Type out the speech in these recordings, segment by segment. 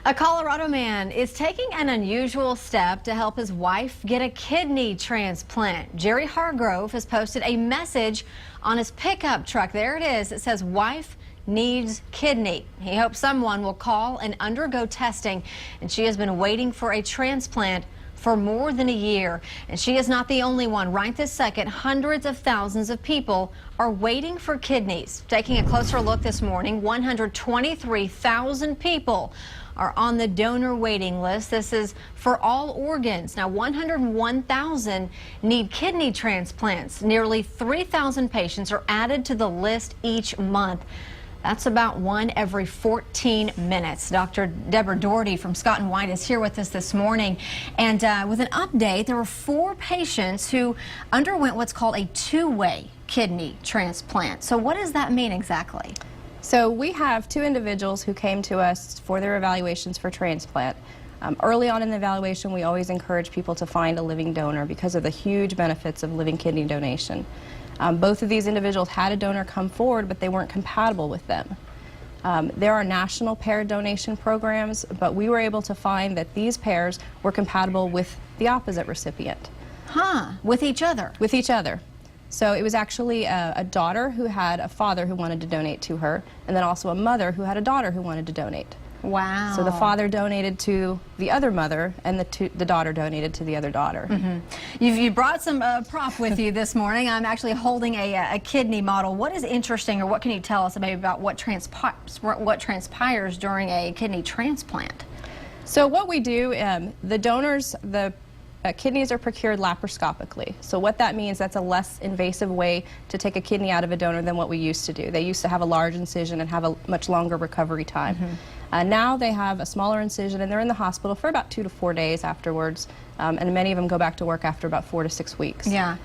A Colorado man is taking an unusual step to help his wife get a kidney transplant. Jerry Hargrove has posted a message on his pickup truck. There it is. It says, "Wife needs kidney." He hopes someone will call and undergo testing, and she has been waiting for a transplant for more than a year. And she is not the only one. Right this second, hundreds of thousands of people are waiting for kidneys. Taking a closer look this morning, 123,000 people are on the donor waiting list. This is for all organs. Now, 101,000 need kidney transplants. Nearly 3,000 patients are added to the list each month. That's about one every 14 minutes. Dr. Debra Doherty from Scott & White is here with us this morning. And with an update, there were 4 patients who underwent what's called a two-way kidney transplant. So what does that mean exactly? So we have 2 individuals who came to us for their evaluations for transplant. Early on in the evaluation, we always encourage people to find a living donor because of the huge benefits of living kidney donation. Both of these individuals had a donor come forward, but they weren't compatible with them. There are national pair donation programs, but we were able to find that these pairs were compatible with the opposite recipient. With each other? With each other. So it was actually a daughter who had a father who wanted to donate to her, and then also a mother who had a daughter who wanted to donate. Wow. So the father donated to the other mother, and the daughter donated to the other daughter. You brought some prop with you this morning. I'm actually holding a kidney model. What is interesting, or what can you tell us maybe about what transpires during a kidney transplant? So what we do, the donors, kidneys are procured laparoscopically. So what that means, that's a less invasive way to take a kidney out of a donor than what we used to do. They used to have a large incision and have a much longer recovery time. Now they have a smaller incision, and they're in the hospital for about 2 to 4 days afterwards, and many of them go back to work after about 4 to 6 weeks. Yeah.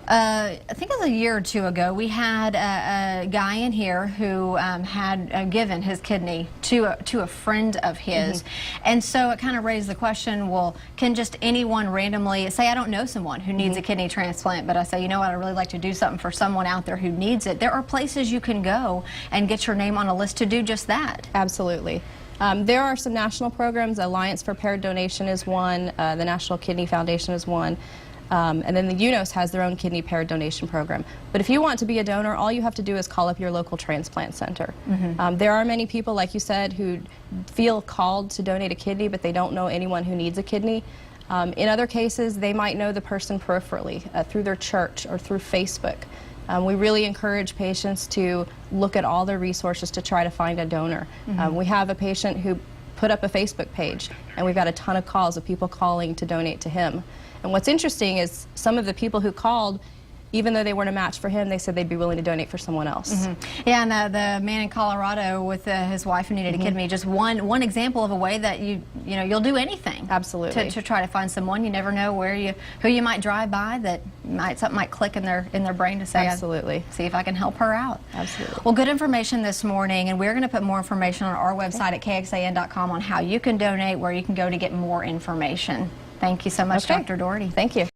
I think it was a year or 2 ago, we had a guy in here who had given his kidney to a friend of his. And so it kind of raised the question, well, can just anyone randomly say, I don't know someone who needs a kidney transplant, but I say, you know what, I'd really like to do something for someone out there who needs it. There are places you can go and get your name on a list to do just that. Absolutely. There are some national programs. Alliance for Paired Donation is one. The National Kidney Foundation is one. And then the UNOS has their own kidney paired donation program. But if you want to be a donor, all you have to do is call up your local transplant center. There are many people, like you said, who feel called to donate a kidney, but they don't know anyone who needs a kidney. In other cases, they might know the person peripherally, through their church or through Facebook. We really encourage patients to look at all their resources to try to find a donor. We have a patient who put up a Facebook page, and we've got a ton of calls of people calling to donate to him. And what's interesting is some of the people who called, even though they weren't a match for him, they said they'd be willing to donate for someone else. Yeah, and the man in Colorado with his wife who needed a kidney, just one example of a way that you'll do anything. Absolutely. To try to find someone. You never know who you might drive by that something might click in their brain to say, absolutely, see if I can help her out. Absolutely. Well, good information this morning, and we're going to put more information on our website at kxan.com on how you can donate, where you can go to get more information. Thank you so much, Dr. Doherty. Thank you.